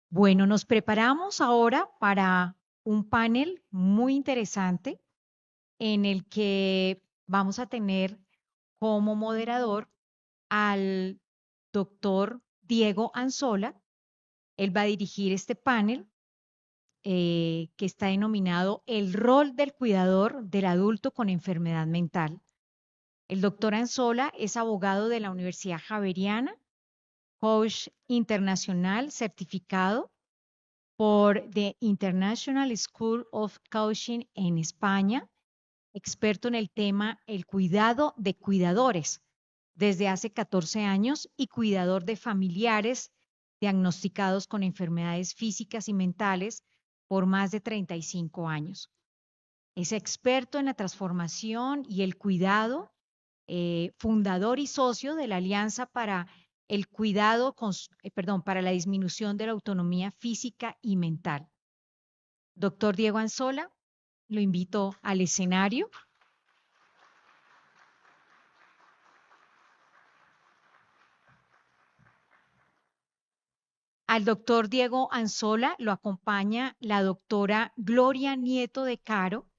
Bueno, nos preparamos ahora para un panel muy interesante en el que vamos a tener como moderador al doctor Diego Anzola. Él va a dirigir este panel que está denominado El rol del cuidador del adulto con enfermedad mental. El doctor Anzola es abogado de la Universidad Javeriana, coach internacional certificado por The International School of Coaching en España, experto en el tema el cuidado de cuidadores desde hace 14 años y cuidador de familiares diagnosticados con enfermedades físicas y mentales por más de 35 años. Es experto en la transformación y el cuidado, fundador y socio de la Alianza para el Cuidado, para la disminución de la autonomía física y mental. Doctor Diego Anzola, lo invito al escenario. Al doctor Diego Anzola lo acompaña la doctora Gloria Nieto de Caro.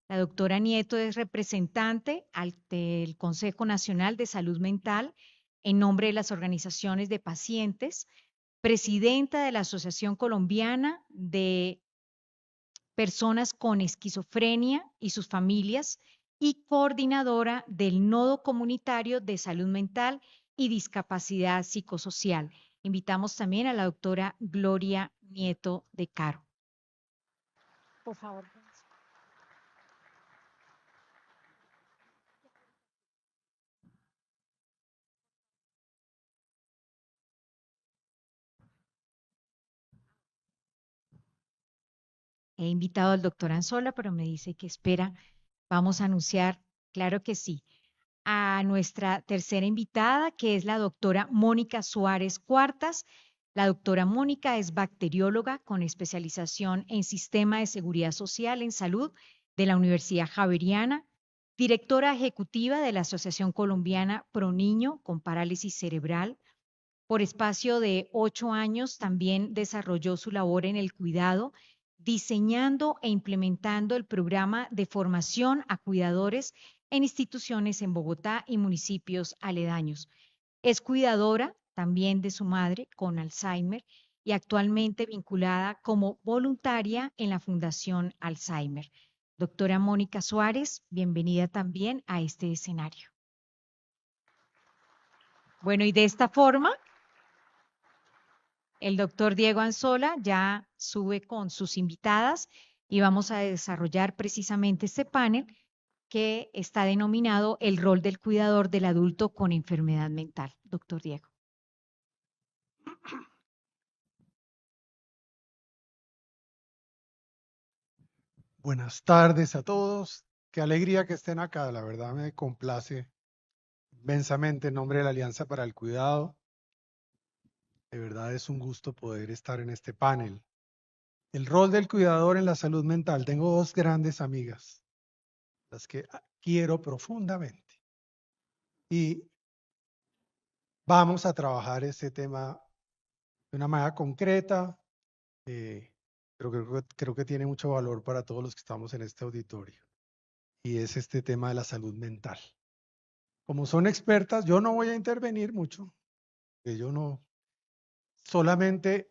La doctora Nieto es representante del Consejo Nacional de Salud Mental en nombre de las organizaciones de pacientes, presidenta de la Asociación Colombiana de Personas con Esquizofrenia y sus familias y coordinadora del Nodo Comunitario de Salud Mental y Discapacidad Psicosocial. Invitamos también a la doctora Gloria Nieto de Caro. Por favor. He invitado al doctor Anzola, pero me dice que espera. Vamos a anunciar, claro que sí, a nuestra tercera invitada, que es la doctora Mónica Suárez Cuartas. La doctora Mónica es bacterióloga con especialización en Sistema de Seguridad Social en Salud de la Universidad Javeriana, directora ejecutiva de la Asociación Colombiana Pro Niño con Parálisis Cerebral. Por espacio de 8 años también desarrolló su labor en el cuidado, diseñando e implementando el programa de formación a cuidadores en instituciones en Bogotá y municipios aledaños. Es cuidadora también de su madre con Alzheimer y actualmente vinculada como voluntaria en la Fundación Alzheimer. Doctora Mónica Suárez, bienvenida también a este escenario. Bueno, y de esta forma el doctor Diego Anzola ya sube con sus invitadas y vamos a desarrollar precisamente este panel que está denominado El rol del cuidador del adulto con enfermedad mental. Doctor Diego. Buenas tardes a todos. Qué alegría que estén acá. La verdad me complace inmensamente en nombre de la Alianza para el Cuidado. De verdad es un gusto poder estar en este panel. El rol del cuidador en la salud mental. Tengo dos grandes amigas, las que quiero profundamente. Y vamos a trabajar este tema de una manera concreta, pero creo que tiene mucho valor para todos los que estamos en este auditorio. Y es este tema de la salud mental. Como son expertas, yo no voy a intervenir mucho, que yo no, solamente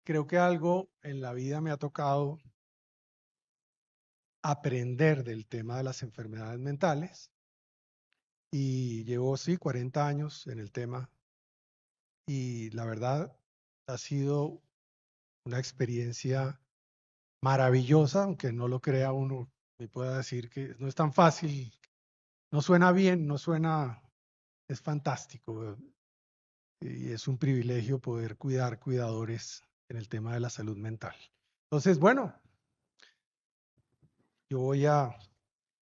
creo que algo en la vida me ha tocado aprender del tema de las enfermedades mentales y llevo, sí, 40 años en el tema y la verdad ha sido una experiencia maravillosa, aunque no lo crea uno, me pueda decir que no es tan fácil, no suena bien, no suena, es fantástico. Y es un privilegio poder cuidar cuidadores en el tema de la salud mental. Entonces, bueno, yo voy a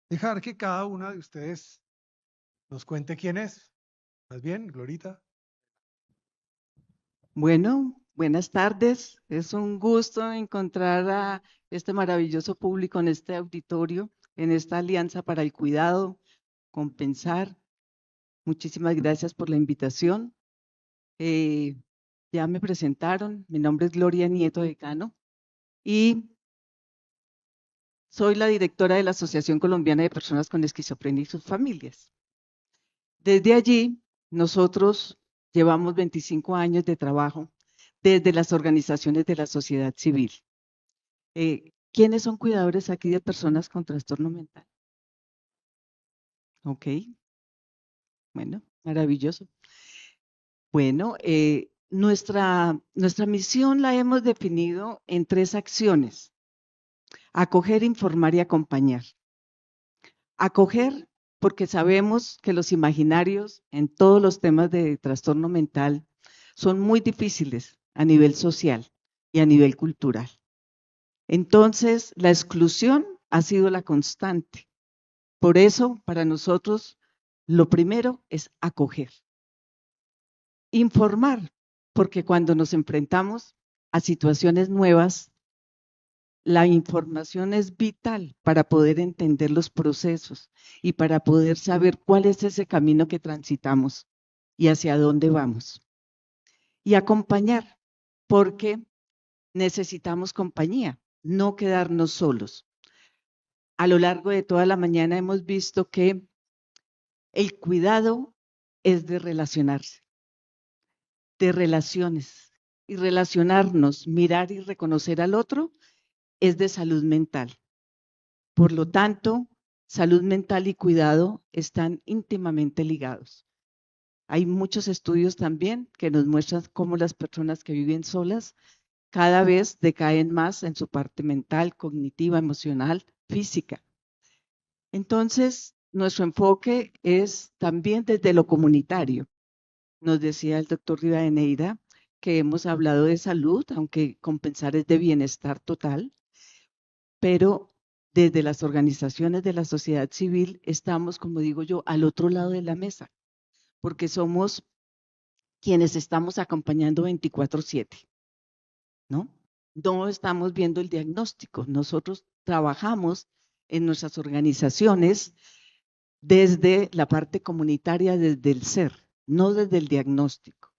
dejar que cada una de ustedes nos cuente quién es. ¿Más bien, Glorita? Bueno, buenas tardes. Es un gusto encontrar a este maravilloso público en este auditorio, en esta Alianza para el Cuidado, Compensar. Muchísimas gracias por la invitación. ya me presentaron, mi nombre es Gloria Nieto de Cano y soy la directora de la Asociación Colombiana de Personas con Esquizofrenia y sus familias. Desde allí, nosotros llevamos 25 años de trabajo desde las organizaciones de la sociedad civil. ¿Quiénes son cuidadores aquí de personas con trastorno mental? Ok, bueno, maravilloso. Bueno, nuestra misión la hemos definido en 3 acciones: acoger, informar y acompañar. Acoger, porque sabemos que los imaginarios en todos los temas de trastorno mental son muy difíciles a nivel social y a nivel cultural. Entonces, la exclusión ha sido la constante. Por eso, para nosotros, lo primero es acoger. Informar, porque cuando nos enfrentamos a situaciones nuevas, la información es vital para poder entender los procesos y para poder saber cuál es ese camino que transitamos y hacia dónde vamos. Y acompañar, porque necesitamos compañía, no quedarnos solos. A lo largo de toda la mañana hemos visto que el cuidado es de relacionarse, de relaciones. Y relacionarnos, mirar y reconocer al otro es de salud mental. Por lo tanto, salud mental y cuidado están íntimamente ligados. Hay muchos estudios también que nos muestran cómo las personas que viven solas cada vez decaen más en su parte mental, cognitiva, emocional, física. Entonces, nuestro enfoque es también desde lo comunitario. Nos decía el doctor Rivadeneira que hemos hablado de salud, aunque compensar es de bienestar total, pero desde las organizaciones de la sociedad civil estamos, como digo yo, al otro lado de la mesa, porque somos quienes estamos acompañando 24/7, ¿no? No estamos viendo el diagnóstico, nosotros trabajamos en nuestras organizaciones desde la parte comunitaria, desde el ser, no desde el diagnóstico,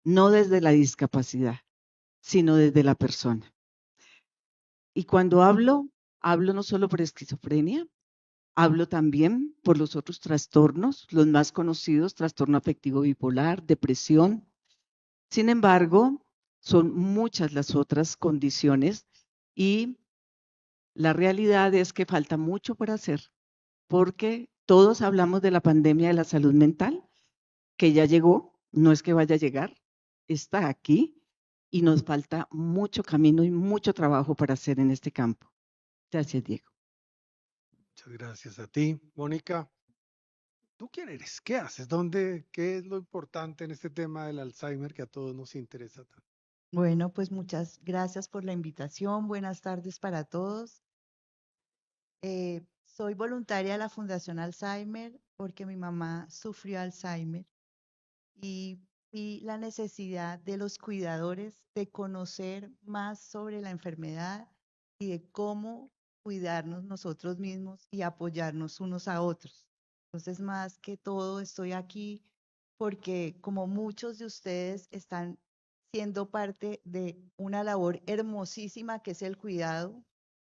no desde la discapacidad, sino desde la persona. Y cuando hablo no solo por esquizofrenia, hablo también por los otros trastornos, los más conocidos: trastorno afectivo bipolar, depresión. Sin embargo, son muchas las otras condiciones y la realidad es que falta mucho por hacer, porque todos hablamos de la pandemia de la salud mental, que ya llegó, no es que vaya a llegar, está aquí y nos falta mucho camino y mucho trabajo para hacer en este campo. Gracias, Diego. Muchas gracias a ti, Mónica. ¿Tú quién eres? ¿Qué haces? ¿Qué es lo importante en este tema del Alzheimer que a todos nos interesa tanto? Bueno, pues muchas gracias por la invitación. Buenas tardes para todos. Soy voluntaria de la Fundación Alzheimer porque mi mamá sufrió Alzheimer y vi la necesidad de los cuidadores de conocer más sobre la enfermedad y de cómo cuidarnos nosotros mismos y apoyarnos unos a otros. Entonces, más que todo, estoy aquí porque como muchos de ustedes están siendo parte de una labor hermosísima que es el cuidado,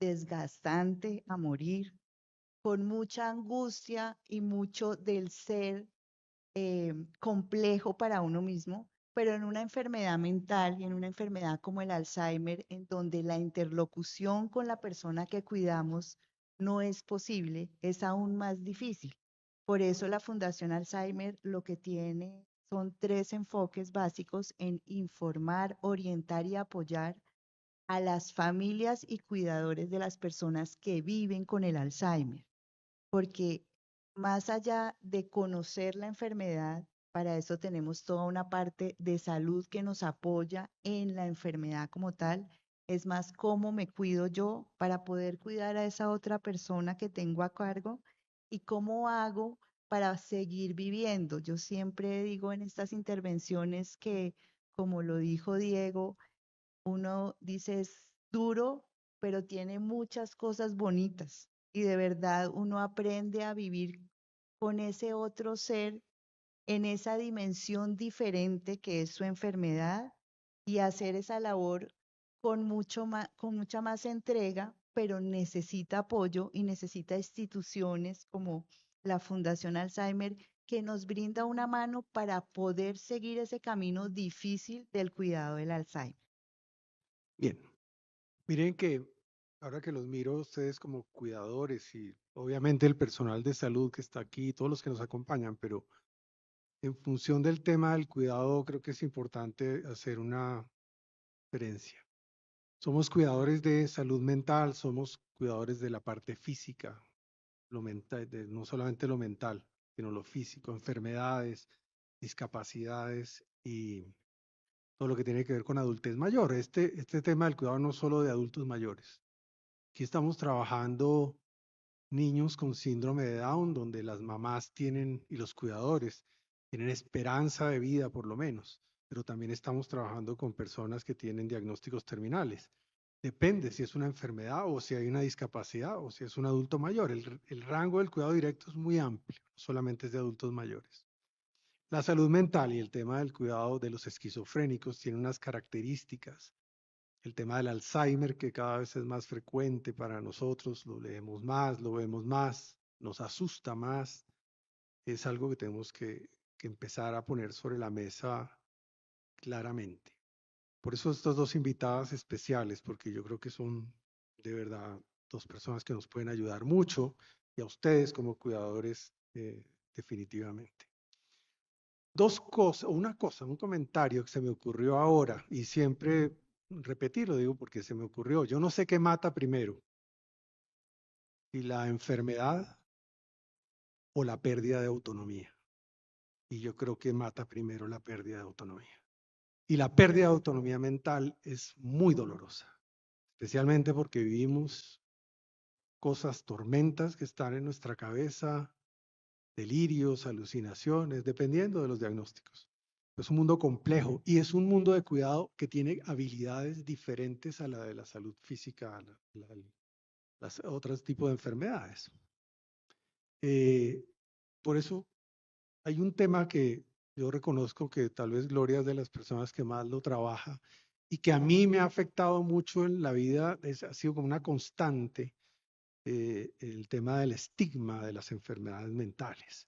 desgastante a morir, con mucha angustia y mucho del ser complejo para uno mismo, pero en una enfermedad mental y en una enfermedad como el Alzheimer, en donde la interlocución con la persona que cuidamos no es posible, es aún más difícil. Por eso la Fundación Alzheimer lo que tiene son 3 enfoques básicos en informar, orientar y apoyar a las familias y cuidadores de las personas que viven con el Alzheimer, porque más allá de conocer la enfermedad, para eso tenemos toda una parte de salud que nos apoya en la enfermedad como tal. Es más cómo me cuido yo para poder cuidar a esa otra persona que tengo a cargo y cómo hago para seguir viviendo. Yo siempre digo en estas intervenciones que, como lo dijo Diego, uno dice es duro, pero tiene muchas cosas bonitas y de verdad uno aprende a vivir con ese otro ser en esa dimensión diferente que es su enfermedad y hacer esa labor con mucha más entrega, pero necesita apoyo y necesita instituciones como la Fundación Alzheimer que nos brinda una mano para poder seguir ese camino difícil del cuidado del Alzheimer. Bien, miren que ahora que los miro a ustedes como cuidadores y obviamente el personal de salud que está aquí, todos los que nos acompañan, pero en función del tema del cuidado, creo que es importante hacer una diferencia. Somos cuidadores de salud mental, somos cuidadores de la parte física, lo mental, no solamente lo mental, sino lo físico, enfermedades, discapacidades y todo lo que tiene que ver con adultez mayor. Este tema del cuidado no solo de adultos mayores. Aquí estamos trabajando niños con síndrome de Down, donde las mamás tienen y los cuidadores tienen esperanza de vida por lo menos, pero también estamos trabajando con personas que tienen diagnósticos terminales. Depende si es una enfermedad o si hay una discapacidad o si es un adulto mayor. El rango del cuidado directo es muy amplio, no solamente es de adultos mayores. La salud mental y el tema del cuidado de los esquizofrénicos tiene unas características. El tema del Alzheimer, que cada vez es más frecuente para nosotros, lo leemos más, lo vemos más, nos asusta más, es algo que tenemos que empezar a poner sobre la mesa claramente. Por eso estas dos invitadas especiales, porque yo creo que son de verdad dos personas que nos pueden ayudar mucho y a ustedes como cuidadores definitivamente. Dos cosas, un comentario que se me ocurrió ahora y siempre repetirlo, digo porque se me ocurrió. Yo no sé qué mata primero, si la enfermedad o la pérdida de autonomía. Y yo creo que mata primero la pérdida de autonomía. Y la pérdida de autonomía mental es muy dolorosa, especialmente porque vivimos cosas, tormentas que están en nuestra cabeza, delirios, alucinaciones, dependiendo de los diagnósticos. Es un mundo complejo y es un mundo de cuidado que tiene habilidades diferentes a la de la salud física, a las otros tipos de enfermedades. Por eso hay un tema que yo reconozco que tal vez Gloria es de las personas que más lo trabaja y que a mí me ha afectado mucho en la vida, ha sido como una constante, el tema del estigma de las enfermedades mentales.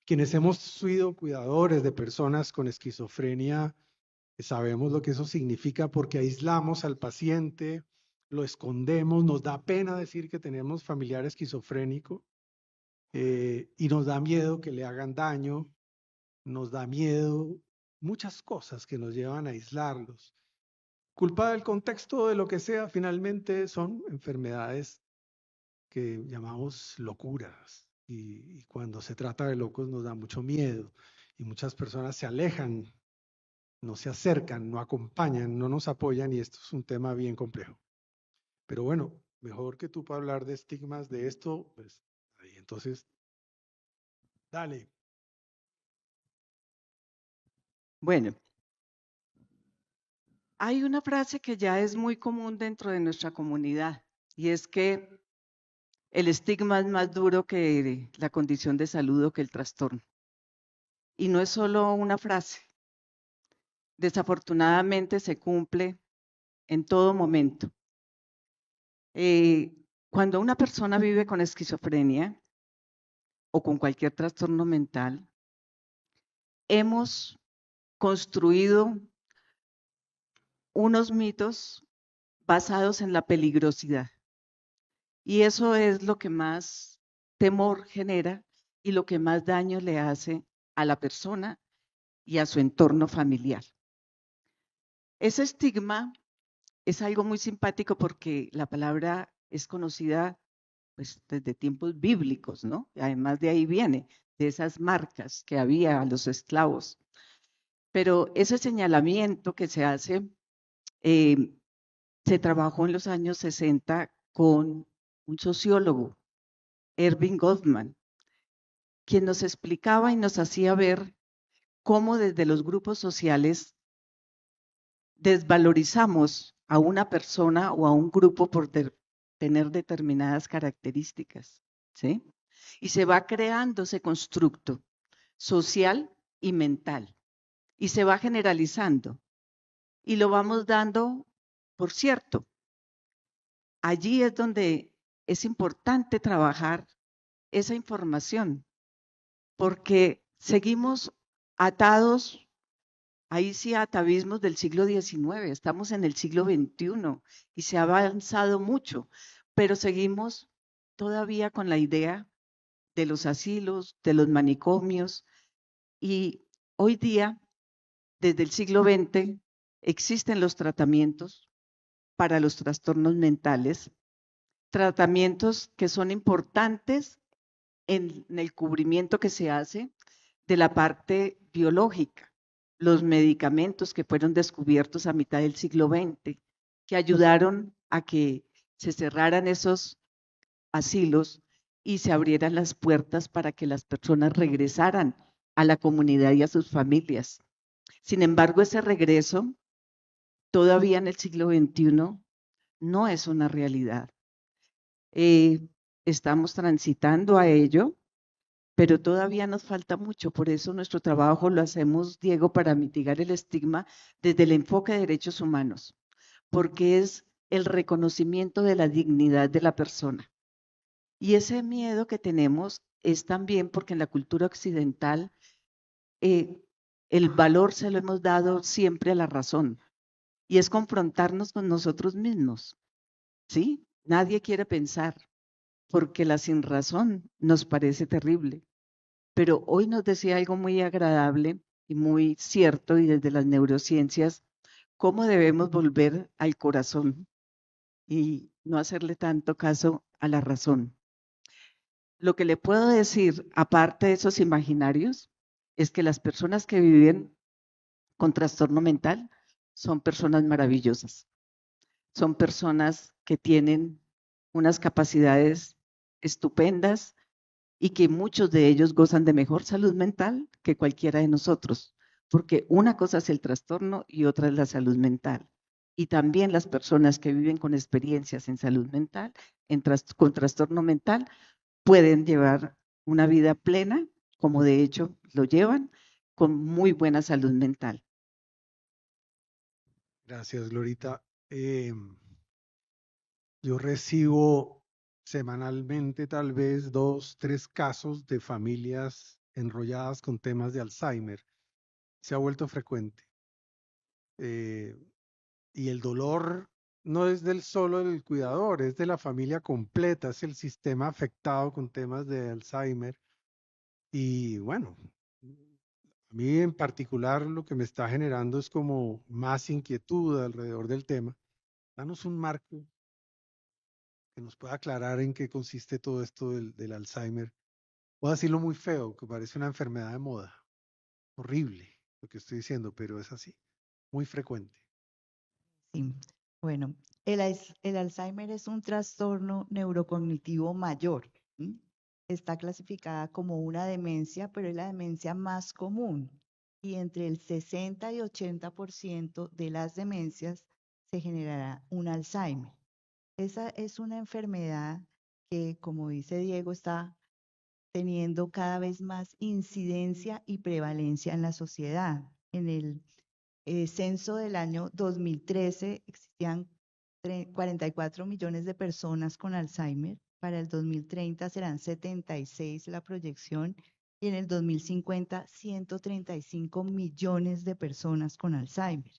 Quienes hemos sido cuidadores de personas con esquizofrenia, sabemos lo que eso significa porque aislamos al paciente, lo escondemos, nos da pena decir que tenemos familiar esquizofrénico y nos da miedo que le hagan daño, nos da miedo muchas cosas que nos llevan a aislarlos. Culpa del contexto de lo que sea, finalmente son enfermedades que llamamos locuras. Y cuando se trata de locos nos da mucho miedo y muchas personas se alejan, no se acercan, no acompañan, no nos apoyan y esto es un tema bien complejo. Pero bueno, mejor que tú para hablar de estigmas de esto, pues ahí entonces, dale. Bueno, hay una frase que ya es muy común dentro de nuestra comunidad y es que el estigma es más duro que la condición de salud o que el trastorno. Y no es solo una frase. Desafortunadamente se cumple en todo momento. Cuando una persona vive con esquizofrenia o con cualquier trastorno mental, hemos construido unos mitos basados en la peligrosidad. Y eso es lo que más temor genera y lo que más daño le hace a la persona y a su entorno familiar. Ese estigma es algo muy simpático porque la palabra es conocida pues, desde tiempos bíblicos, ¿no? Además de ahí viene, de esas marcas que había a los esclavos. Pero ese señalamiento que se hace, se trabajó en los años 60 con un sociólogo, Erving Goffman, quien nos explicaba y nos hacía ver cómo desde los grupos sociales desvalorizamos a una persona o a un grupo por tener determinadas características, ¿sí? Y se va creando ese constructo social y mental y se va generalizando. y lo vamos dando por cierto. Allí es donde es importante trabajar esa información, porque seguimos atados, ahí sí, a atavismos del siglo XIX, estamos en el siglo XXI y se ha avanzado mucho, pero seguimos todavía con la idea de los asilos, de los manicomios, y hoy día, desde el siglo XX, existen los tratamientos para los trastornos mentales, tratamientos que son importantes en el cubrimiento que se hace de la parte biológica, los medicamentos que fueron descubiertos a mitad del siglo XX, que ayudaron a que se cerraran esos asilos y se abrieran las puertas para que las personas regresaran a la comunidad y a sus familias. Sin embargo, ese regreso todavía en el siglo XXI no es una realidad. Estamos transitando a ello, pero todavía nos falta mucho. Por eso nuestro trabajo lo hacemos, Diego, para mitigar el estigma desde el enfoque de derechos humanos, porque es el reconocimiento de la dignidad de la persona. Y ese miedo que tenemos es también porque en la cultura occidental el valor se lo hemos dado siempre a la razón, y es confrontarnos con nosotros mismos, ¿sí? Nadie quiere pensar, porque la sinrazón nos parece terrible. Pero hoy nos decía algo muy agradable y muy cierto, y desde las neurociencias, cómo debemos volver al corazón y no hacerle tanto caso a la razón. Lo que le puedo decir, aparte de esos imaginarios, es que las personas que viven con trastorno mental son personas maravillosas. Son personas que tienen unas capacidades estupendas y que muchos de ellos gozan de mejor salud mental que cualquiera de nosotros, porque una cosa es el trastorno y otra es la salud mental. Y también las personas que viven con experiencias en salud mental, con trastorno mental, pueden llevar una vida plena, como de hecho lo llevan, con muy buena salud mental. Gracias, Glorita. Yo recibo semanalmente tal vez 2, 3 casos de familias enrolladas con temas de Alzheimer. Se ha vuelto frecuente. Y el dolor no es del solo del cuidador, es de la familia completa, es el sistema afectado con temas de Alzheimer. Y bueno, a mí en particular lo que me está generando es como más inquietud alrededor del tema. Danos un marco que nos pueda aclarar en qué consiste todo esto del Alzheimer. Voy a decirlo muy feo, que parece una enfermedad de moda. Horrible lo que estoy diciendo, pero es así, muy frecuente. Sí. Bueno, el Alzheimer es un trastorno neurocognitivo mayor. ¿M? Está clasificada como una demencia, pero es la demencia más común. Y entre el 60 y 80% de las demencias se generará un Alzheimer. Esa es una enfermedad que, como dice Diego, está teniendo cada vez más incidencia y prevalencia en la sociedad. En el censo del año 2013 existían 44 millones de personas con Alzheimer. Para el 2030 serán 76 la proyección y en el 2050 135 millones de personas con Alzheimer.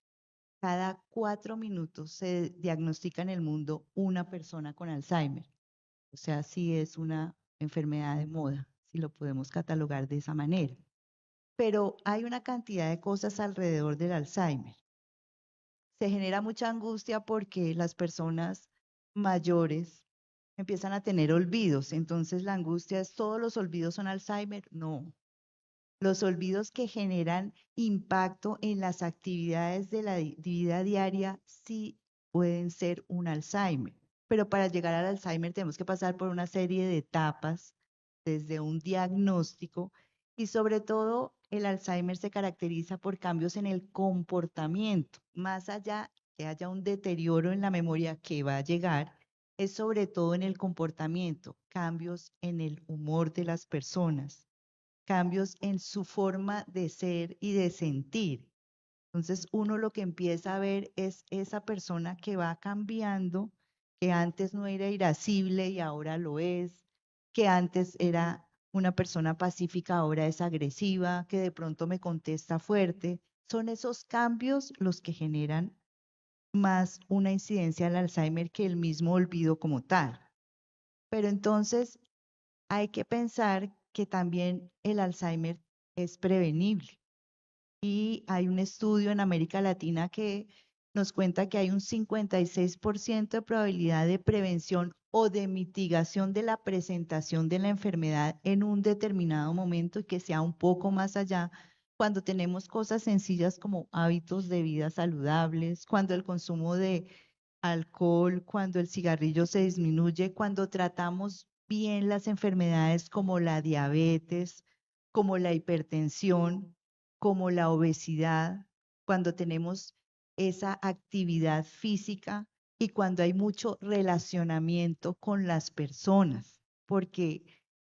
Cada 4 minutos se diagnostica en el mundo una persona con Alzheimer. O sea, sí es una enfermedad de moda, si lo podemos catalogar de esa manera. Pero hay una cantidad de cosas alrededor del Alzheimer. Se genera mucha angustia porque las personas mayores empiezan a tener olvidos. Entonces la angustia es, ¿todos los olvidos son Alzheimer? No. Los olvidos que generan impacto en las actividades de la vida diaria sí pueden ser un Alzheimer. Pero para llegar al Alzheimer tenemos que pasar por una serie de etapas, desde un diagnóstico y sobre todo el Alzheimer se caracteriza por cambios en el comportamiento. Más allá que haya un deterioro en la memoria que va a llegar, es sobre todo en el comportamiento, cambios en el humor de las personas, cambios en su forma de ser y de sentir. Entonces uno lo que empieza a ver es esa persona que va cambiando, que antes no era irascible y ahora lo es, que antes era una persona pacífica, ahora es agresiva, que de pronto me contesta fuerte. Son esos cambios los que generan más una incidencia al Alzheimer que el mismo olvido como tal. Pero entonces hay que pensar que también el Alzheimer es prevenible. Y hay un estudio en América Latina que nos cuenta que hay un 56% de probabilidad de prevención o de mitigación de la presentación de la enfermedad en un determinado momento y que sea un poco más allá cuando tenemos cosas sencillas como hábitos de vida saludables, cuando el consumo de alcohol, cuando el cigarrillo se disminuye, cuando tratamos bien las enfermedades como la diabetes, como la hipertensión, como la obesidad, cuando tenemos esa actividad física y cuando hay mucho relacionamiento con las personas, porque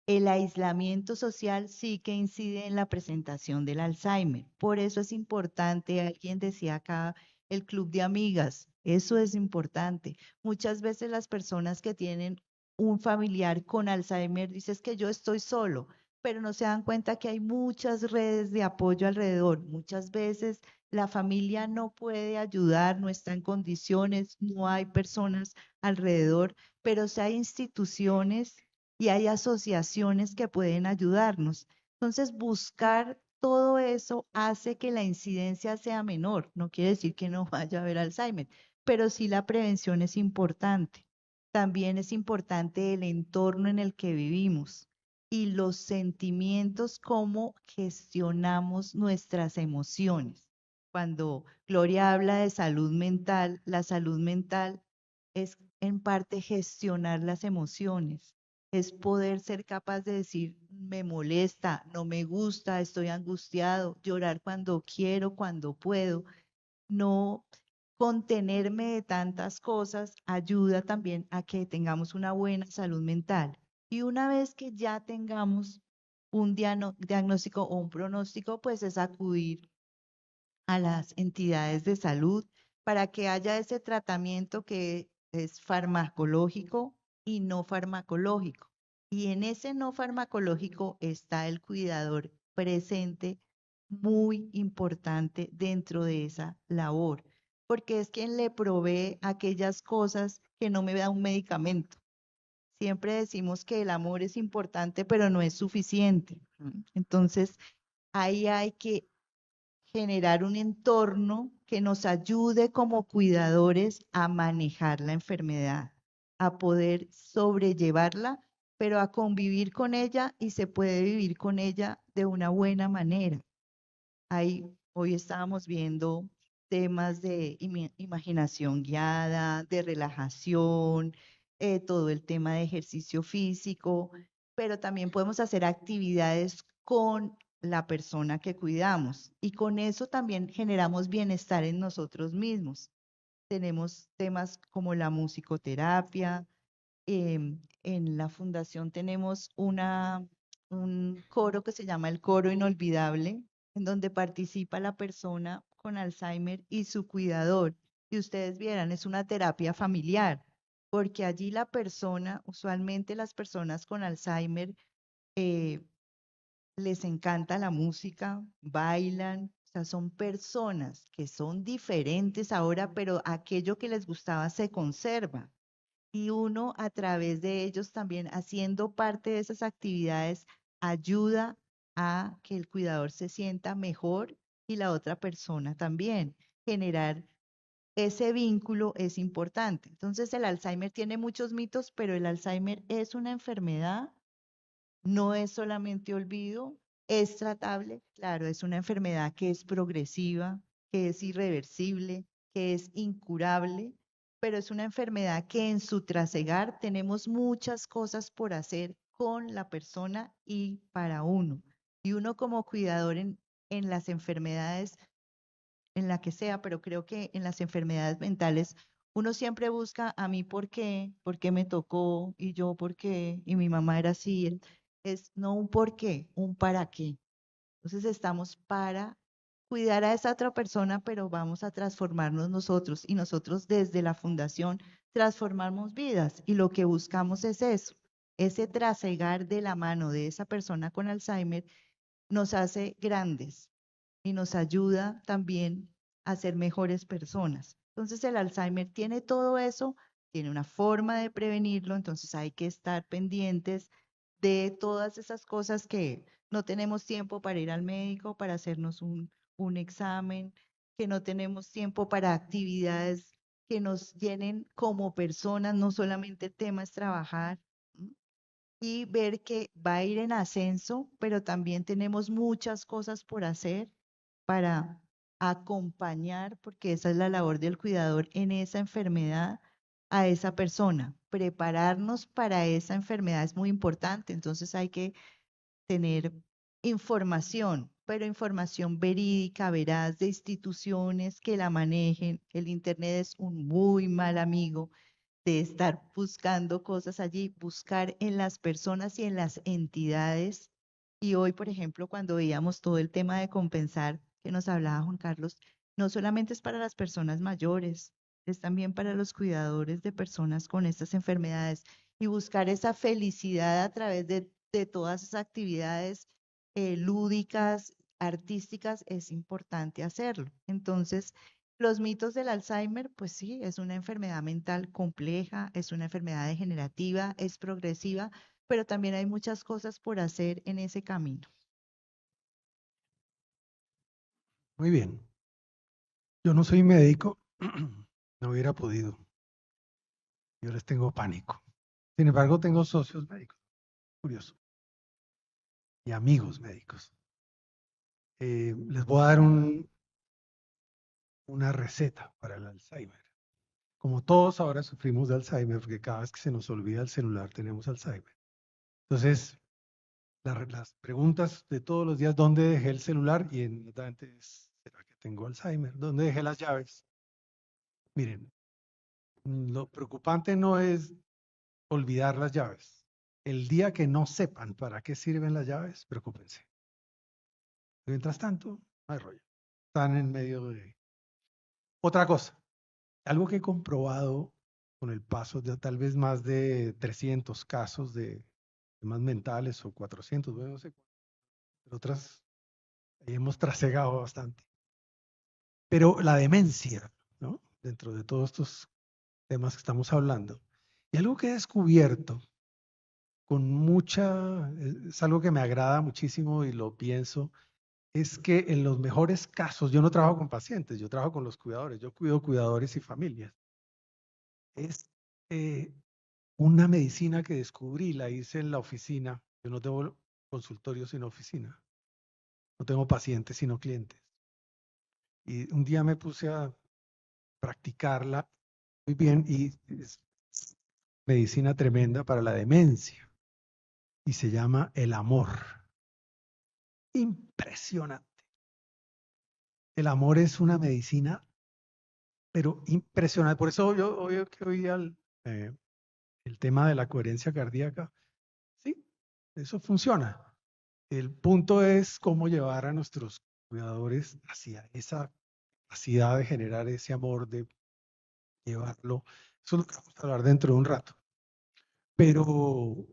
el aislamiento social sí que incide en la presentación del Alzheimer. Por eso es importante, alguien decía acá, el club de amigas, eso es importante. Muchas veces las personas que tienen un familiar con Alzheimer dicen que yo estoy solo, pero no se dan cuenta que hay muchas redes de apoyo alrededor. Muchas veces la familia no puede ayudar, no está en condiciones, no hay personas alrededor, pero sí hay instituciones y hay asociaciones que pueden ayudarnos. Entonces, buscar todo eso hace que la incidencia sea menor. No quiere decir que no vaya a haber Alzheimer, pero sí la prevención es importante. También es importante el entorno en el que vivimos y los sentimientos, cómo gestionamos nuestras emociones. Cuando Gloria habla de salud mental, la salud mental es en parte gestionar las emociones, es poder ser capaz de decir, me molesta, no me gusta, estoy angustiado, llorar cuando quiero, cuando puedo, no contenerme de tantas cosas ayuda también a que tengamos una buena salud mental. Y una vez que ya tengamos un diagnóstico o un pronóstico, pues es acudir a las entidades de salud para que haya ese tratamiento que es farmacológico y no farmacológico. Y en ese no farmacológico está el cuidador presente, muy importante dentro de esa labor, porque es quien le provee aquellas cosas que no me da un medicamento. Siempre decimos que el amor es importante, pero no es suficiente. Entonces, ahí hay que generar un entorno que nos ayude como cuidadores a manejar la enfermedad, a poder sobrellevarla, pero a convivir con ella y se puede vivir con ella de una buena manera. Hoy estábamos viendo temas de imaginación guiada, de relajación, todo el tema de ejercicio físico, pero también podemos hacer actividades con la persona que cuidamos y con eso también generamos bienestar en nosotros mismos. Tenemos temas como la musicoterapia, en la fundación tenemos un coro que se llama el Coro Inolvidable, en donde participa la persona con Alzheimer y su cuidador. Y ustedes vieran, es una terapia familiar, porque allí la persona, usualmente las personas con Alzheimer, eh, les encanta la música, bailan, o sea, son personas que son diferentes ahora, pero aquello que les gustaba se conserva y uno a través de ellos también haciendo parte de esas actividades ayuda a que el cuidador se sienta mejor y la otra persona también. Generar ese vínculo es importante. Entonces el Alzheimer tiene muchos mitos, pero el Alzheimer es una enfermedad, no es solamente olvido, es tratable, claro, es una enfermedad que es progresiva, que es irreversible, que es incurable, pero es una enfermedad que en su trasegar tenemos muchas cosas por hacer con la persona y para uno. Y uno como cuidador en las enfermedades, en la que sea, pero creo que en las enfermedades mentales, uno siempre busca a mí por qué me tocó y yo por qué, y mi mamá era así. Es no un por qué, un para qué. Entonces estamos para cuidar a esa otra persona, pero vamos a transformarnos nosotros y nosotros desde la fundación transformamos vidas y lo que buscamos es eso, ese trasegar de la mano de esa persona con Alzheimer nos hace grandes y nos ayuda también a ser mejores personas. Entonces el Alzheimer tiene todo eso, tiene una forma de prevenirlo, entonces hay que estar pendientes de todas esas cosas que no tenemos tiempo para ir al médico, para hacernos un examen, que no tenemos tiempo para actividades que nos llenen como personas, no solamente el tema es trabajar. ¿M? Y ver que va a ir en ascenso, pero también tenemos muchas cosas por hacer para acompañar, porque esa es la labor del cuidador en esa enfermedad a esa persona. Prepararnos para esa enfermedad es muy importante, entonces hay que tener información, pero información verídica, veraz, de instituciones que la manejen. El Internet es un muy mal amigo de estar buscando cosas allí, buscar en las personas y en las entidades. Y hoy, por ejemplo, cuando veíamos todo el tema de compensar que nos hablaba Juan Carlos, no solamente es para las personas mayores, es también para los cuidadores de personas con estas enfermedades y buscar esa felicidad a través de todas esas actividades lúdicas, artísticas, es importante hacerlo. Entonces, los mitos del Alzheimer, pues sí, es una enfermedad mental compleja, es una enfermedad degenerativa, es progresiva, pero también hay muchas cosas por hacer en ese camino. Muy bien. Yo no soy médico, no hubiera podido. Yo les tengo pánico. Sin embargo, tengo socios médicos, curioso, y amigos médicos. Les voy a dar una receta para el Alzheimer. Como todos ahora sufrimos de Alzheimer, porque cada vez que se nos olvida el celular tenemos Alzheimer. Entonces, las preguntas de todos los días, ¿dónde dejé el celular? Y inmediatamente es, ¿será que tengo Alzheimer? ¿Dónde dejé las llaves? Miren, lo preocupante no es olvidar las llaves. El día que no sepan para qué sirven las llaves, preocúpense. Mientras tanto, no hay rollo. Están en medio de... Otra cosa, algo que he comprobado con el paso de tal vez más de 300 casos de temas mentales o 400, bueno, no sé, pero otras ahí hemos trasegado bastante. Pero la demencia, ¿no? Dentro de todos estos temas que estamos hablando. Y algo que he descubierto con mucha, es algo que me agrada muchísimo y lo pienso, es que en los mejores casos, yo no trabajo con pacientes, yo trabajo con los cuidadores, yo cuido cuidadores y familias. Es una medicina que descubrí, la hice en la oficina. Yo no tengo consultorio sino oficina, no tengo pacientes sino clientes. Y un día me puse a practicarla muy bien y es medicina tremenda para la demencia y se llama el amor. Impresionante. El amor es una medicina, pero impresionante. Por eso yo obvio que oí el tema de la coherencia cardíaca. Sí, eso funciona. El punto es cómo llevar a nuestros cuidadores hacia esa capacidad de generar ese amor, de llevarlo. Eso es lo que vamos a hablar dentro de un rato. Pero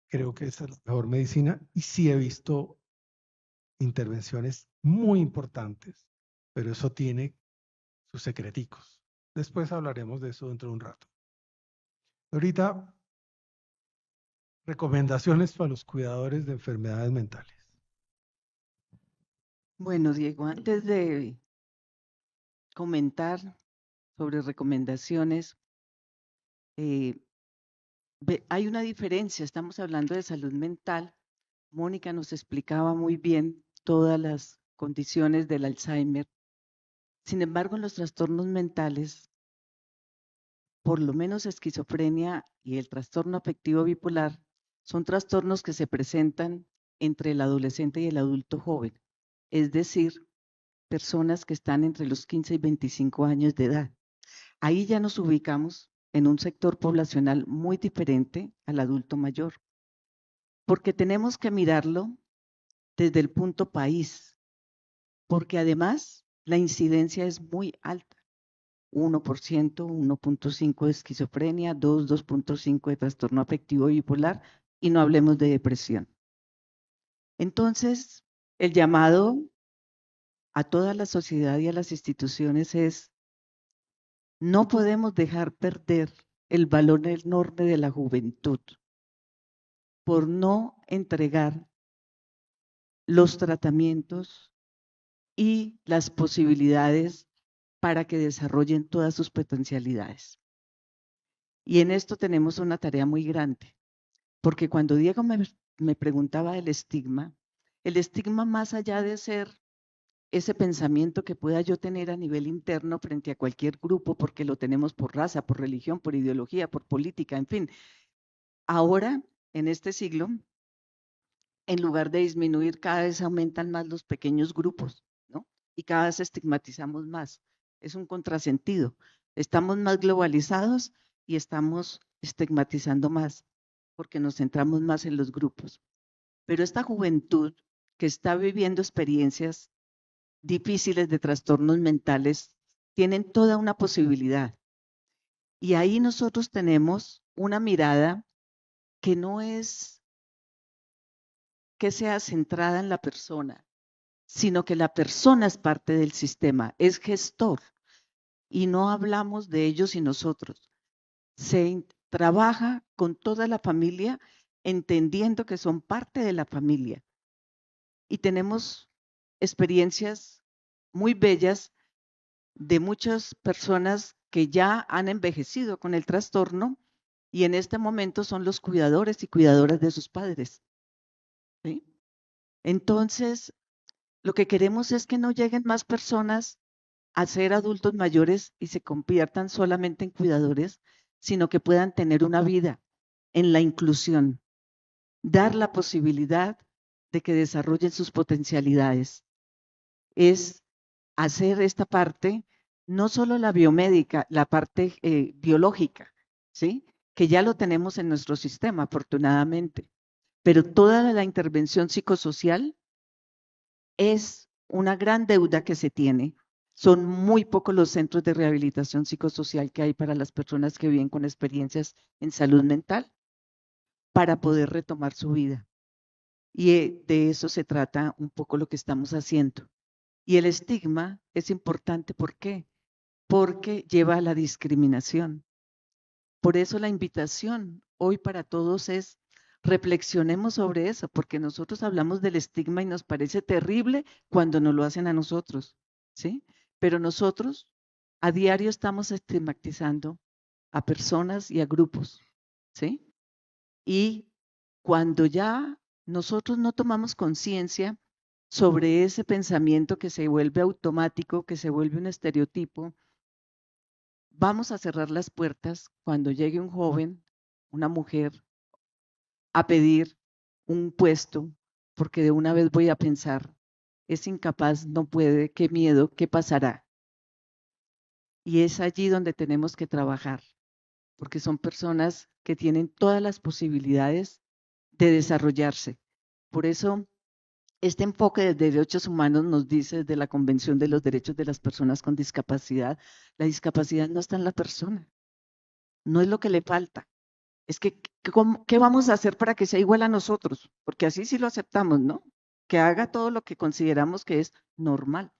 creo que esa es la mejor medicina y sí he visto intervenciones muy importantes, pero eso tiene sus secreticos. Después hablaremos de eso dentro de un rato. Ahorita, recomendaciones para los cuidadores de enfermedades mentales. Bueno, Diego, antes de comentar sobre recomendaciones, eh, hay una diferencia. Estamos hablando de salud mental. Mónica nos explicaba muy bien todas las condiciones del Alzheimer. Sin embargo, en los trastornos mentales, por lo menos esquizofrenia y el trastorno afectivo bipolar, son trastornos que se presentan entre el adolescente y el adulto joven, es decir, personas que están entre los 15 y 25 años de edad. Ahí ya nos ubicamos en un sector poblacional muy diferente al adulto mayor, porque tenemos que mirarlo desde el punto país. porque además la incidencia es muy alta. 1%, 1.5 de esquizofrenia, 2.5 de trastorno afectivo bipolar, y no hablemos de depresión. Entonces, el llamado a toda la sociedad y a las instituciones es: no podemos dejar perder el valor enorme de la juventud por no entregar los tratamientos y las posibilidades para que desarrollen todas sus potencialidades. Y en esto tenemos una tarea muy grande, porque cuando Diego me preguntaba del estigma, el estigma, más allá de ser ese pensamiento que pueda yo tener a nivel interno frente a cualquier grupo, porque lo tenemos por raza, por religión, por ideología, por política, en fin, ahora, en este siglo, en lugar de disminuir, cada vez aumentan más los pequeños grupos, ¿no? Y cada vez estigmatizamos más. Es un contrasentido. Estamos más globalizados y estamos estigmatizando más, porque nos centramos más en los grupos. Pero esta juventud que está viviendo experiencias difíciles de trastornos mentales, tienen toda una posibilidad. Y ahí nosotros tenemos una mirada que no es que sea centrada en la persona, sino que la persona es parte del sistema, es gestor. Y no hablamos de ellos y nosotros. Se trabaja con toda la familia, entendiendo que son parte de la familia. Y tenemos experiencias muy bellas de muchas personas que ya han envejecido con el trastorno y en este momento son los cuidadores y cuidadoras de sus padres, ¿sí? Entonces, lo que queremos es que no lleguen más personas a ser adultos mayores y se conviertan solamente en cuidadores, sino que puedan tener una vida en la inclusión, dar la posibilidad de que desarrollen sus potencialidades. Es hacer esta parte, no solo la biomédica, la parte biológica, ¿sí? Que ya lo tenemos en nuestro sistema, afortunadamente, pero toda la intervención psicosocial es una gran deuda que se tiene. Son muy pocos los centros de rehabilitación psicosocial que hay para las personas que viven con experiencias en salud mental para poder retomar su vida. Y de eso se trata un poco lo que estamos haciendo. Y el estigma es importante, ¿por qué? Porque lleva a la discriminación. Por eso la invitación hoy para todos es: reflexionemos sobre eso, porque nosotros hablamos del estigma y nos parece terrible cuando nos lo hacen a nosotros, ¿sí? Pero nosotros a diario estamos estigmatizando a personas y a grupos, ¿sí? Y cuando ya nosotros no tomamos conciencia sobre ese pensamiento que se vuelve automático, que se vuelve un estereotipo, vamos a cerrar las puertas cuando llegue un joven, una mujer, a pedir un puesto, porque de una vez voy a pensar: es incapaz, no puede, qué miedo, qué pasará. Y es allí donde tenemos que trabajar, porque son personas que tienen todas las posibilidades de desarrollarse. Por eso, este enfoque de derechos humanos nos dice desde la Convención de los Derechos de las Personas con Discapacidad: la discapacidad no está en la persona, no es lo que le falta. Es que, ¿qué vamos a hacer para que sea igual a nosotros? Porque así sí lo aceptamos, ¿no? Que haga todo lo que consideramos que es normal.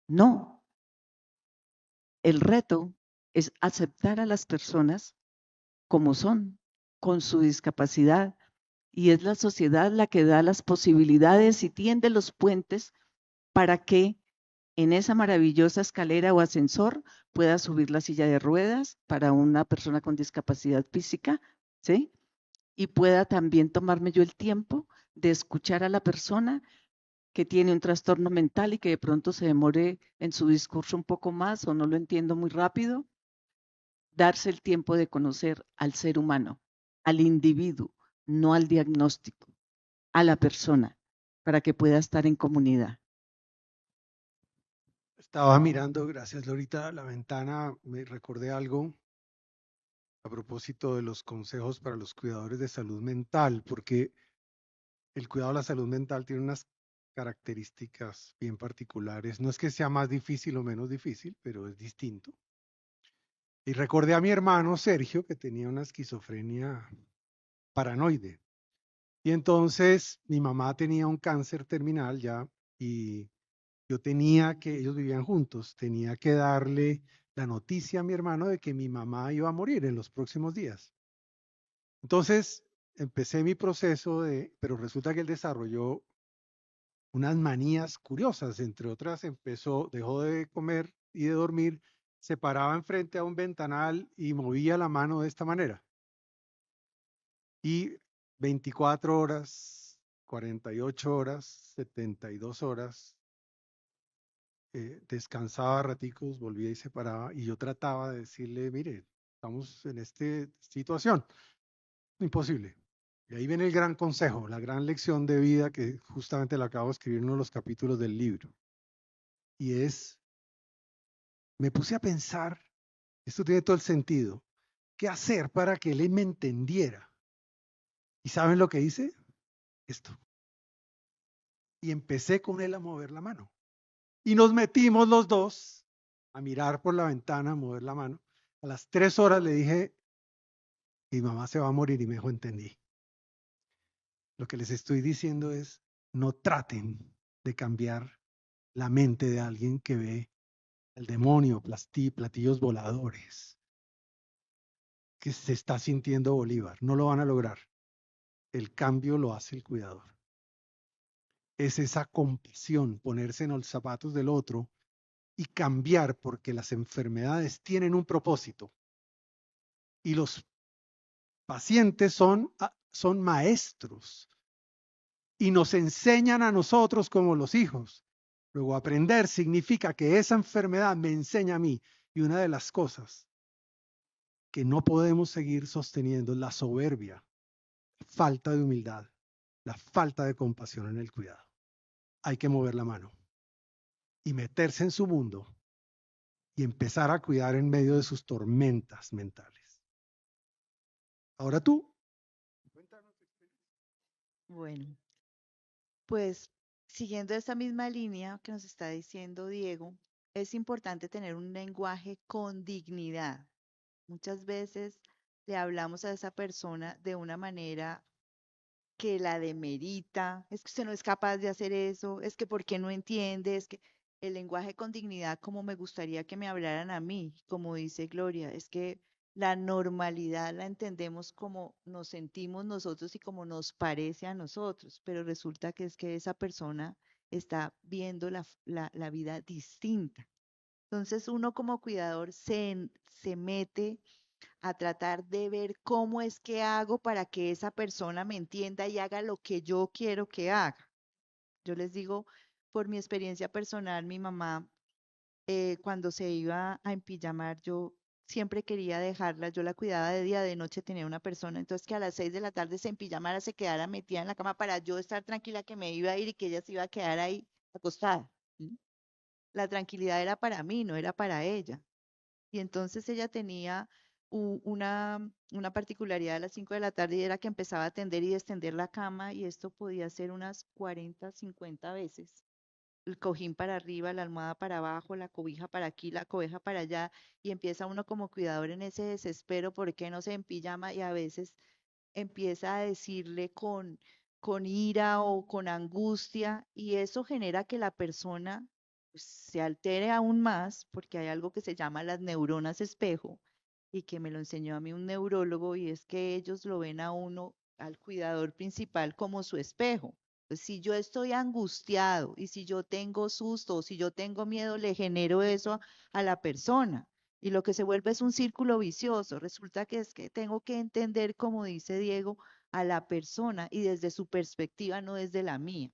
No, el reto es aceptar a las personas como son, con su discapacidad, y es la sociedad la que da las posibilidades y tiende los puentes para que en esa maravillosa escalera o ascensor pueda subir la silla de ruedas para una persona con discapacidad física, ¿sí? Y pueda también tomarme yo el tiempo de escuchar a la persona que tiene un trastorno mental y que de pronto se demore en su discurso un poco más o no lo entiendo muy rápido, darse el tiempo de conocer al ser humano, al individuo, no al diagnóstico, a la persona, para que pueda estar en comunidad. Estaba mirando, gracias Lorita, la ventana, me recordé algo a propósito de los consejos para los cuidadores de salud mental, porque el cuidado de la salud mental tiene unas características bien particulares. No es que sea más difícil o menos difícil, pero es distinto. Y recordé a mi hermano Sergio, que tenía una esquizofrenia paranoide. Y entonces mi mamá tenía un cáncer terminal ya y yo tenía que, ellos vivían juntos, tenía que darle la noticia a mi hermano de que mi mamá iba a morir en los próximos días. Entonces empecé mi proceso pero resulta que él desarrolló unas manías curiosas, entre otras dejó de comer y de dormir, se paraba enfrente a un ventanal y movía la mano de esta manera. Y 24 horas, 48 horas, 72 horas, descansaba raticos, volvía y se paraba, y yo trataba de decirle, mire, estamos en esta situación, imposible. Y ahí viene el gran consejo, la gran lección de vida que justamente la acabo de escribir en uno de los capítulos del libro. Y me puse a pensar, esto tiene todo el sentido, ¿qué hacer para que él me entendiera? ¿Y saben lo que hice? Esto. Y empecé con él a mover la mano. Y nos metimos los dos a mirar por la ventana, a mover la mano. A las 3 horas le dije, mi mamá se va a morir, y me dijo, entendí. Lo que les estoy diciendo es, no traten de cambiar la mente de alguien que ve el demonio, platillos voladores, que se está sintiendo Bolívar. No lo van a lograr. El cambio lo hace el cuidador. Es esa compasión, ponerse en los zapatos del otro y cambiar, porque las enfermedades tienen un propósito. Y los pacientes son maestros y nos enseñan a nosotros como los hijos. Luego, aprender significa que esa enfermedad me enseña a mí. Y una de las cosas que no podemos seguir sosteniendo es la soberbia, la falta de humildad, la falta de compasión en el cuidado. Hay que mover la mano y meterse en su mundo y empezar a cuidar en medio de sus tormentas mentales. Ahora tú. Bueno, pues siguiendo esa misma línea que nos está diciendo Diego, es importante tener un lenguaje con dignidad. Muchas veces le hablamos a esa persona de una manera que la demerita, es que usted no es capaz de hacer eso, es que ¿por qué no entiende? Es que el lenguaje con dignidad, como me gustaría que me hablaran a mí, como dice Gloria, es que la normalidad la entendemos como nos sentimos nosotros y como nos parece a nosotros, pero resulta que es que esa persona está viendo la vida distinta. Entonces uno como cuidador se mete a tratar de ver cómo es que hago para que esa persona me entienda y haga lo que yo quiero que haga. Yo les digo, por mi experiencia personal, mi mamá, cuando se iba a empillamar, yo siempre quería dejarla, yo la cuidaba de día, de noche tenía una persona, entonces que a las 6 de la tarde se empillamara, se quedara metida en la cama para yo estar tranquila que me iba a ir y que ella se iba a quedar ahí acostada. ¿Sí? La tranquilidad era para mí, no era para ella. Y entonces ella tenía una particularidad a las 5 de la tarde y era que empezaba a tender y extender la cama y esto podía ser unas 40, 50 veces. El cojín para arriba, la almohada para abajo, la cobija para aquí, la cobija para allá y empieza uno como cuidador en ese desespero, ¿por qué no se empijama? Y a veces empieza a decirle con ira o con angustia y eso genera que la persona pues, se altere aún más porque hay algo que se llama las neuronas espejo y que me lo enseñó a mí un neurólogo y es que ellos lo ven a uno, al cuidador principal, como su espejo. Pues si yo estoy angustiado y si yo tengo susto o si yo tengo miedo, le genero eso a la persona. Y lo que se vuelve es un círculo vicioso. Resulta que es que tengo que entender, como dice Diego, a la persona y desde su perspectiva, no desde la mía.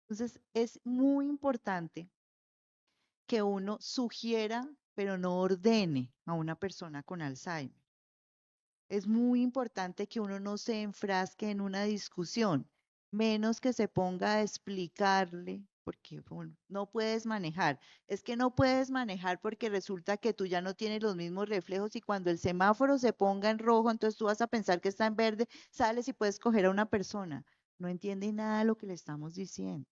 Entonces, es muy importante que uno sugiera, pero no ordene a una persona con Alzheimer. Es muy importante que uno no se enfrasque en una discusión, menos que se ponga a explicarle, porque bueno, no puedes manejar. Es que no puedes manejar porque resulta que tú ya no tienes los mismos reflejos y cuando el semáforo se ponga en rojo, entonces tú vas a pensar que está en verde, sales y puedes coger a una persona. No entiende nada de lo que le estamos diciendo.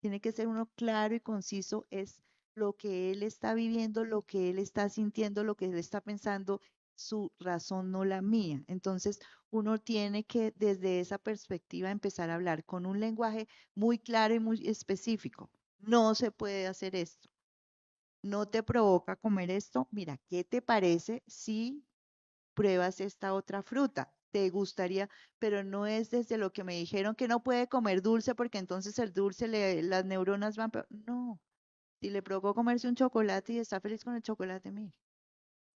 Tiene que ser uno claro y conciso, es lo que él está viviendo, lo que él está sintiendo, lo que él está pensando, su razón, no la mía. Entonces, uno tiene que desde esa perspectiva empezar a hablar con un lenguaje muy claro y muy específico. No se puede hacer esto. ¿No te provoca comer esto? Mira, ¿qué te parece si pruebas esta otra fruta? ¿Te gustaría? Pero no es desde lo que me dijeron que no puede comer dulce porque entonces el dulce, las neuronas van peor. No, si le provocó comerse un chocolate y está feliz con el chocolate, mire.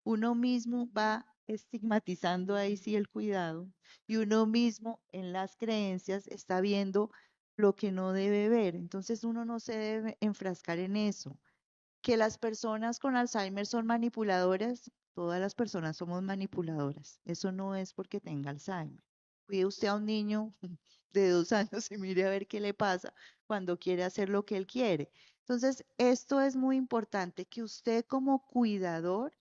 Uno mismo va estigmatizando ahí sí el cuidado y uno mismo en las creencias está viendo lo que no debe ver. Entonces uno no se debe enfrascar en eso. Que las personas con Alzheimer son manipuladoras, todas las personas somos manipuladoras. Eso no es porque tenga Alzheimer. Cuide usted a un niño de 2 años y mire a ver qué le pasa cuando quiere hacer lo que él quiere. Entonces, esto es muy importante, que usted como cuidador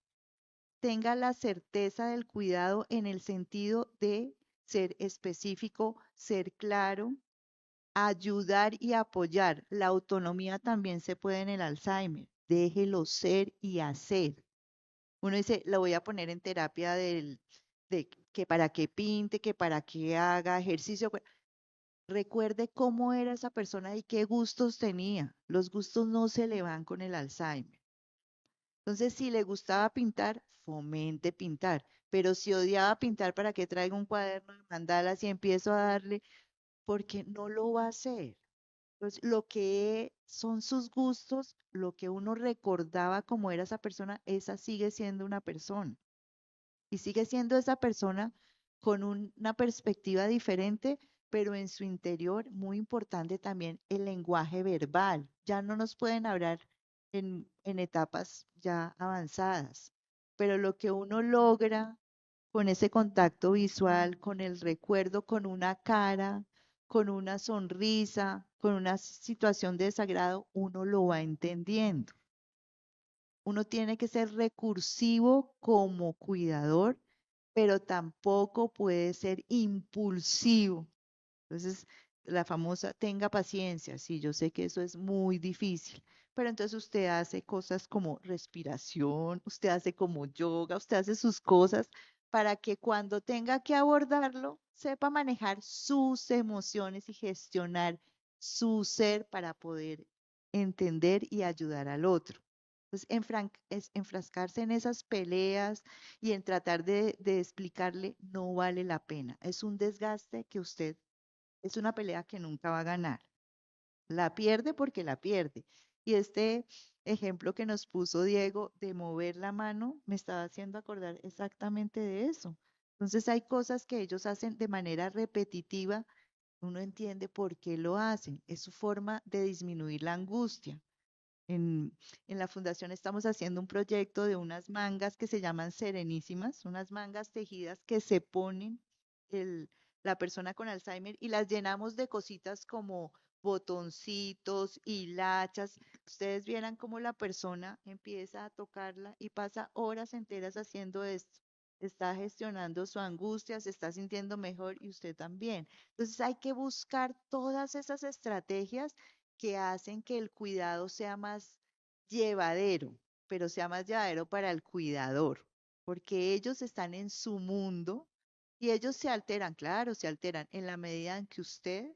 tenga la certeza del cuidado en el sentido de ser específico, ser claro, ayudar y apoyar. La autonomía también se puede en el Alzheimer. Déjelo ser y hacer. Uno dice, lo voy a poner en terapia de que para que pinte, que para que haga ejercicio. Recuerde cómo era esa persona y qué gustos tenía. Los gustos no se le van con el Alzheimer. Entonces, si le gustaba pintar, fomente pintar. Pero si odiaba pintar, ¿para qué traigo un cuaderno de mandalas y empiezo a darle? Porque no lo va a hacer. Pues lo que son sus gustos, lo que uno recordaba como era esa persona, esa sigue siendo una persona. Y sigue siendo esa persona con una perspectiva diferente, pero en su interior, muy importante también el lenguaje verbal. Ya no nos pueden hablar en etapas ya avanzadas, pero lo que uno logra con ese contacto visual, con el recuerdo, con una cara, con una sonrisa, con una situación de desagrado, uno lo va entendiendo. Uno tiene que ser recursivo como cuidador, pero tampoco puede ser impulsivo. Entonces, la famosa tenga paciencia. Sí, yo sé que eso es muy difícil, pero entonces usted hace cosas como respiración, usted hace como yoga, usted hace sus cosas para que cuando tenga que abordarlo, sepa manejar sus emociones y gestionar su ser para poder entender y ayudar al otro. Entonces, enfrascarse en esas peleas y en tratar de explicarle no vale la pena. Es un desgaste que usted, es una pelea que nunca va a ganar. La pierde porque la pierde. Y este ejemplo que nos puso Diego de mover la mano me estaba haciendo acordar exactamente de eso. Entonces hay cosas que ellos hacen de manera repetitiva, uno entiende por qué lo hacen. Es su forma de disminuir la angustia. En la fundación estamos haciendo un proyecto de unas mangas que se llaman serenísimas, unas mangas tejidas que se ponen el, la persona con Alzheimer y las llenamos de cositas como botoncitos, hilachas. Ustedes vieran cómo la persona empieza a tocarla y pasa horas enteras haciendo esto. Está gestionando su angustia, se está sintiendo mejor y usted también. Entonces hay que buscar todas esas estrategias que hacen que el cuidado sea más llevadero, pero sea más llevadero para el cuidador, porque ellos están en su mundo y ellos se alteran, claro, se alteran en la medida en que usted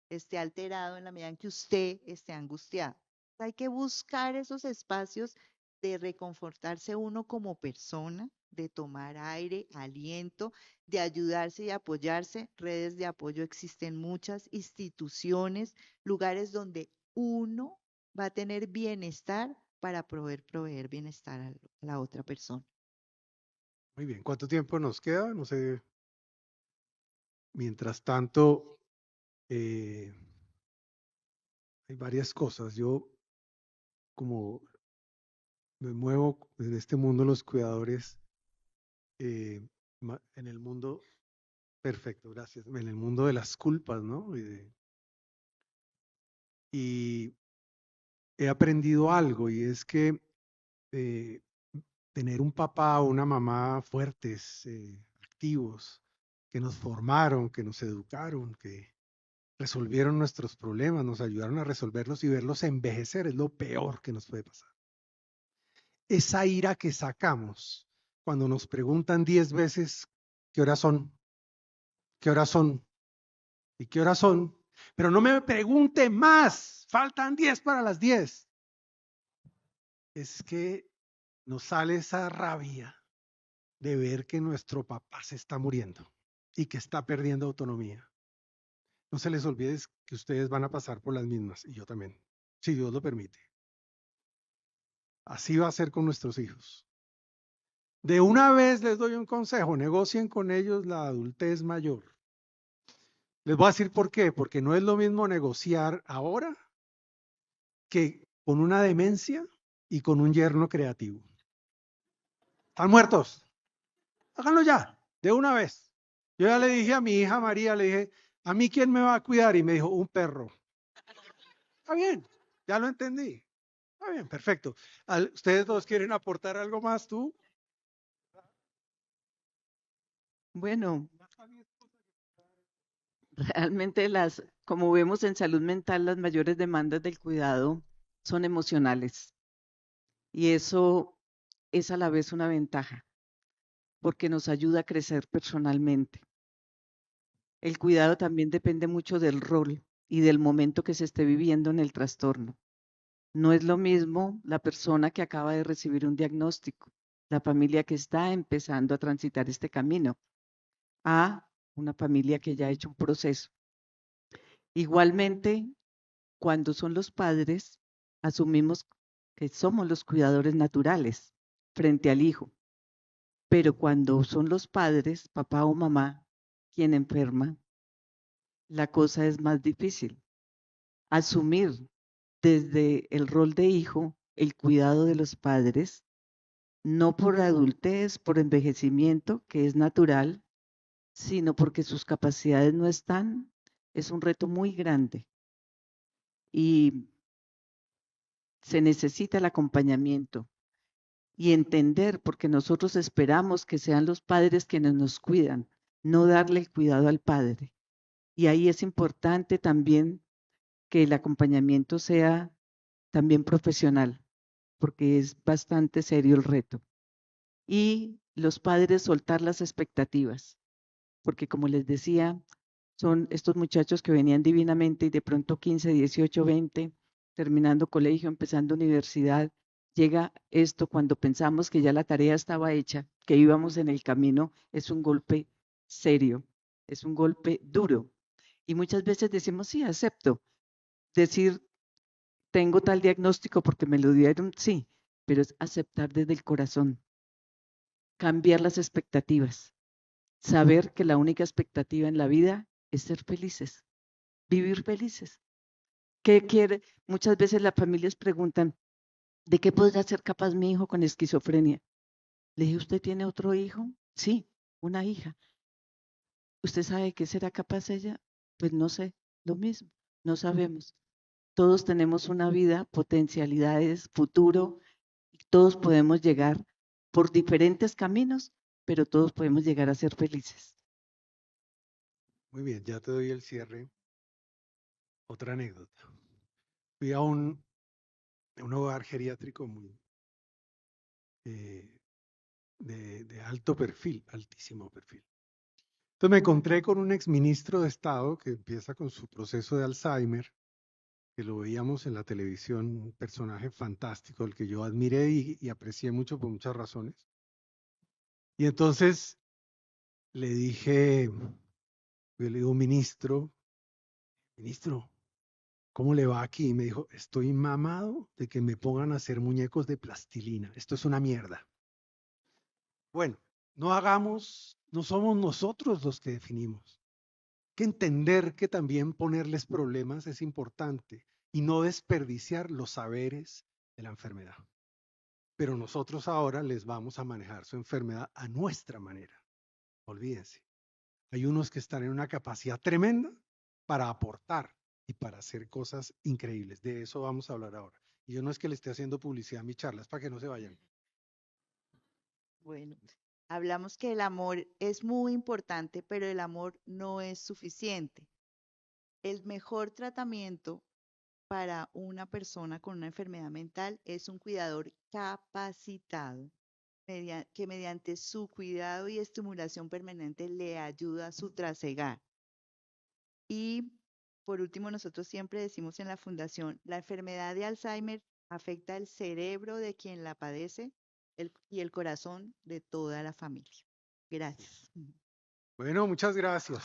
esté alterado, en la medida en que usted esté angustiado. Hay que buscar esos espacios de reconfortarse uno como persona, de tomar aire, aliento, de ayudarse y apoyarse. Redes de apoyo existen muchas, instituciones, lugares donde uno va a tener bienestar para poder proveer bienestar a la otra persona. Muy bien, ¿cuánto tiempo nos queda? No sé. Mientras tanto, hay varias cosas. Yo, como me muevo en este mundo, los cuidadores, en el mundo, perfecto, gracias, en el mundo de las culpas, ¿no? Y he aprendido algo y es que eh, tener un papá o una mamá fuertes, activos, que nos formaron, que nos educaron, que resolvieron nuestros problemas, nos ayudaron a resolverlos y verlos envejecer es lo peor que nos puede pasar. Esa ira que sacamos cuando nos preguntan 10 veces qué horas son, qué horas son y qué horas son, pero no me pregunte más, faltan 10 para las 10. Es que nos sale esa rabia de ver que nuestro papá se está muriendo y que está perdiendo autonomía. No se les olvide que ustedes van a pasar por las mismas, y yo también, si Dios lo permite. Así va a ser con nuestros hijos. De una vez les doy un consejo, negocien con ellos la adultez mayor. Les voy a decir por qué, porque no es lo mismo negociar ahora que con una demencia y con un yerno creativo. ¿Están muertos? Háganlo ya, de una vez. Yo ya le dije a mi hija María, le dije, ¿a mí quién me va a cuidar? Y me dijo, un perro. Está bien, ya lo entendí. Está bien, perfecto. ¿Ustedes dos quieren aportar algo más tú? Bueno, realmente como vemos en salud mental, las mayores demandas del cuidado son emocionales. Y eso es a la vez una ventaja, porque nos ayuda a crecer personalmente. El cuidado también depende mucho del rol y del momento que se esté viviendo en el trastorno. No es lo mismo la persona que acaba de recibir un diagnóstico, la familia que está empezando a transitar este camino, a una familia que ya ha hecho un proceso. Igualmente, cuando son los padres, asumimos que somos los cuidadores naturales frente al hijo. Pero cuando son los padres, papá o mamá, quien enferma, la cosa es más difícil. Asumir desde el rol de hijo el cuidado de los padres, no por adultez, por envejecimiento, que es natural, sino porque sus capacidades no están, es un reto muy grande. Y se necesita el acompañamiento y entender, porque nosotros esperamos que sean los padres quienes nos cuidan, no darle el cuidado al padre. Y ahí es importante también que el acompañamiento sea también profesional, porque es bastante serio el reto. Y los padres soltar las expectativas, porque como les decía, son estos muchachos que venían divinamente y de pronto 15, 18, 20, terminando colegio, empezando universidad, llega esto cuando pensamos que ya la tarea estaba hecha, que íbamos en el camino, es un golpe serio, es un golpe duro. Y muchas veces decimos, sí, acepto. Decir, tengo tal diagnóstico porque me lo dieron, sí, pero es aceptar desde el corazón, cambiar las expectativas, saber que la única expectativa en la vida es ser felices, vivir felices. ¿Qué quiere? Muchas veces las familias preguntan, ¿de qué podrá ser capaz mi hijo con esquizofrenia? Le dije, ¿usted tiene otro hijo? Sí, una hija. ¿Usted sabe qué será capaz ella? Pues no sé, lo mismo, no sabemos. Todos tenemos una vida, potencialidades, futuro, y todos podemos llegar por diferentes caminos, pero todos podemos llegar a ser felices. Muy bien, ya te doy el cierre. Otra anécdota. Fui a un hogar geriátrico muy eh, de alto perfil, altísimo perfil. Entonces me encontré con un exministro de Estado que empieza con su proceso de Alzheimer, que lo veíamos en la televisión, un personaje fantástico, el que yo admiré y aprecié mucho por muchas razones. Y entonces le dije, yo le digo, ministro, ¿cómo le va aquí? Y me dijo, estoy mamado de que me pongan a hacer muñecos de plastilina. Esto es una mierda. Bueno, no somos nosotros los que definimos. Hay que entender que también ponerles problemas es importante y no desperdiciar los saberes de la enfermedad. Pero nosotros ahora les vamos a manejar su enfermedad a nuestra manera. Olvídense. Hay unos que están en una capacidad tremenda para aportar y para hacer cosas increíbles. De eso vamos a hablar ahora. Y yo no es que le esté haciendo publicidad a mi charla, es para que no se vayan. Bueno, hablamos que el amor es muy importante, pero el amor no es suficiente. El mejor tratamiento para una persona con una enfermedad mental es un cuidador capacitado, que mediante su cuidado y estimulación permanente le ayuda a su trasegar. Y por último, nosotros siempre decimos en la fundación, la enfermedad de Alzheimer afecta el cerebro de quien la padece y el corazón de toda la familia. Gracias. Bueno, muchas gracias.